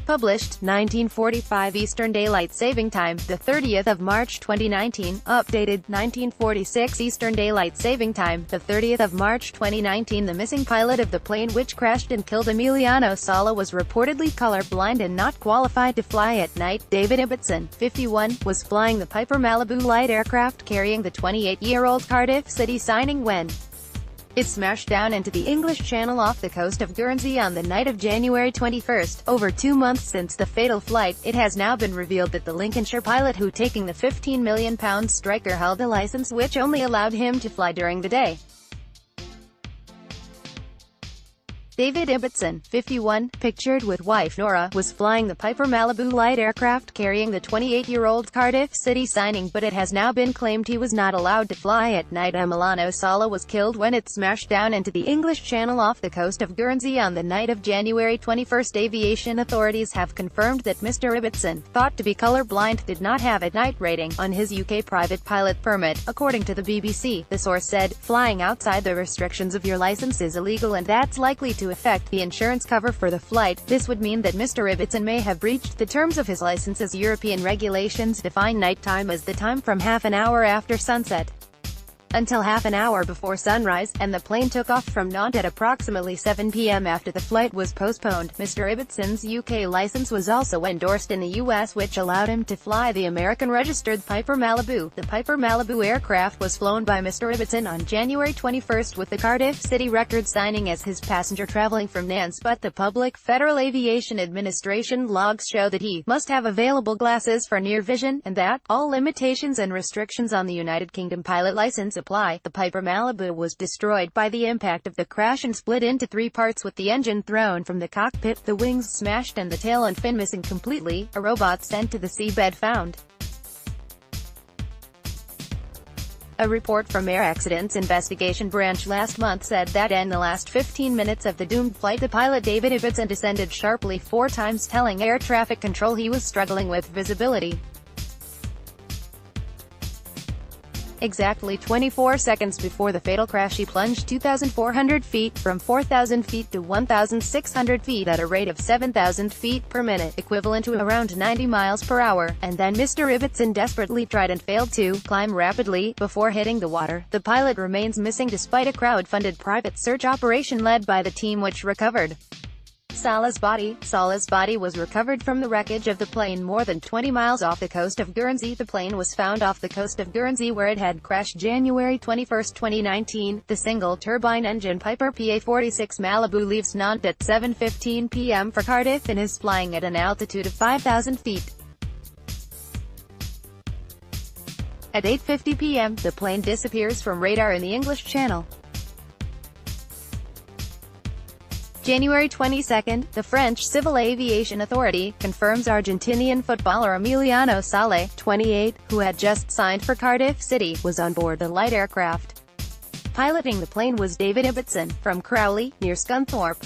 Published, 1945 Eastern Daylight Saving Time, the 30th of March 2019. Updated, 1946 Eastern Daylight Saving Time, the 30th of March 2019. The missing pilot of the plane which crashed and killed Emiliano Sala was reportedly colorblind and not qualified to fly at night. David Ibbotson, 51, was flying the Piper Malibu light aircraft carrying the 28-year-old Cardiff City signing when it smashed down into the English Channel off the coast of Guernsey on the night of January 21. Over 2 months since the fatal flight, it has now been revealed that the Lincolnshire pilot who taking the £15 million striker held a license which only allowed him to fly during the day. David Ibbotson, 51, pictured with wife Nora, was flying the Piper Malibu light aircraft carrying the 28-year-old Cardiff City signing, but it has now been claimed he was not allowed to fly at night. Emiliano Sala was killed when it smashed down into the English Channel off the coast of Guernsey on the night of January 21. Aviation authorities have confirmed that Mr. Ibbotson, thought to be colorblind, did not have a night rating on his UK private pilot permit, according to the BBC. The source said, "Flying outside the restrictions of your license is illegal and that's likely to affect the insurance cover for the flight. This would mean that Mr. Ibbotson may have breached the terms of his license, as European regulations define nighttime as the time from half an hour after sunset until half an hour before sunrise, and the plane took off from Nantes at approximately 7 p.m. after the flight was postponed." Mr. Ibbotson's UK license was also endorsed in the US, which allowed him to fly the American-registered Piper Malibu. The Piper Malibu aircraft was flown by Mr. Ibbotson on January 21 with the Cardiff City record signing as his passenger traveling from Nantes, but the Public Federal Aviation Administration logs show that he must have available glasses for near vision, and that all limitations and restrictions on the United Kingdom pilot license apply. The Piper Malibu was destroyed by the impact of the crash and split into 3 parts, with the engine thrown from the cockpit, the wings smashed and the tail and fin missing completely. A robot sent to the seabed found. A report from Air Accidents Investigation Branch last month said that in the last 15 minutes of the doomed flight, the pilot David Ibbotson descended sharply 4 times, telling air traffic control he was struggling with visibility. Exactly 24 seconds before the fatal crash, he plunged 2,400 feet, from 4,000 feet to 1,600 feet at a rate of 7,000 feet per minute, equivalent to around 90 miles per hour, and then Mr. Ibbotson desperately tried and failed to climb rapidly before hitting the water. The pilot remains missing despite a crowd-funded private search operation led by the team which recovered Sala's body. Sala's body was recovered from the wreckage of the plane more than 20 miles off the coast of Guernsey. The plane was found off the coast of Guernsey where it had crashed January 21, 2019. The single-turbine engine Piper PA-46 Malibu leaves Nantes at 7:15 p.m. for Cardiff and is flying at an altitude of 5,000 feet. At 8:50 p.m., the plane disappears from radar in the English Channel. January 22, the French Civil Aviation Authority confirms Argentinian footballer Emiliano Sala, 28, who had just signed for Cardiff City, was on board the light aircraft. Piloting the plane was David Ibbotson, from Crowley, near Scunthorpe.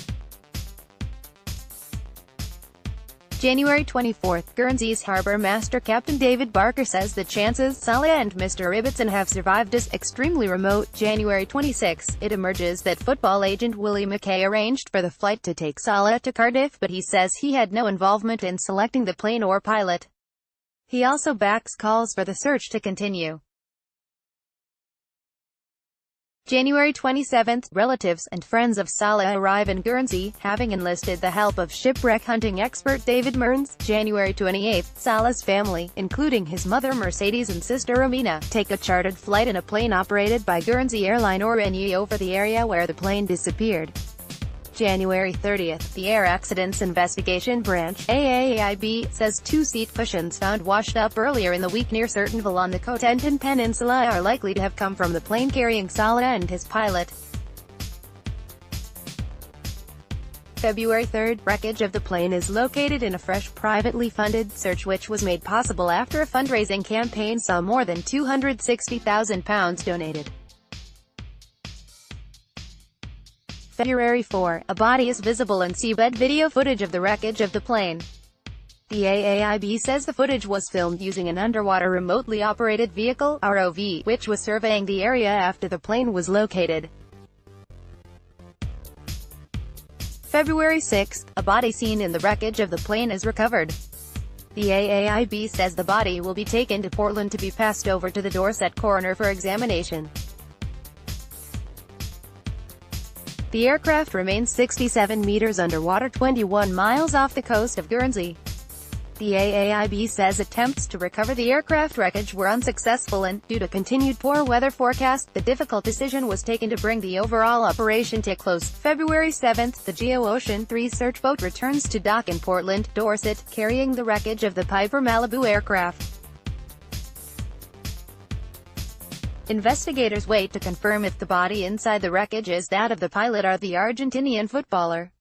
January 24, Guernsey's harbour master Captain David Barker says the chances Sala and Mr. Ibbotson have survived is extremely remote. January 26, it emerges that football agent Willie McKay arranged for the flight to take Sala to Cardiff, but he says he had no involvement in selecting the plane or pilot. He also backs calls for the search to continue. January 27, relatives and friends of Sala arrive in Guernsey, having enlisted the help of shipwreck hunting expert David Mearns. January 28, Sala's family, including his mother Mercedes and sister Amina, take a chartered flight in a plane operated by Guernsey Airline or NE over the area where the plane disappeared. January 30, the Air Accidents Investigation Branch, AAIB, says 2 seat cushions found washed up earlier in the week near Certainville on the Cotentin Peninsula are likely to have come from the plane carrying Sala and his pilot. February 3, wreckage of the plane is located in a fresh privately funded search which was made possible after a fundraising campaign saw more than £260,000 donated. February 4, a body is visible in seabed video footage of the wreckage of the plane. The AAIB says the footage was filmed using an underwater remotely operated vehicle, ROV, which was surveying the area after the plane was located. February 6, a body seen in the wreckage of the plane is recovered. The AAIB says the body will be taken to Portland to be passed over to the Dorset coroner for examination. The aircraft remains 67 meters underwater 21 miles off the coast of Guernsey. The AAIB says attempts to recover the aircraft wreckage were unsuccessful and, due to continued poor weather forecast, the difficult decision was taken to bring the overall operation to a close. February 7, the Geo Ocean 3 search boat returns to dock in Portland, Dorset, carrying the wreckage of the Piper Malibu aircraft. Investigators wait to confirm if the body inside the wreckage is that of the pilot or the Argentinian footballer.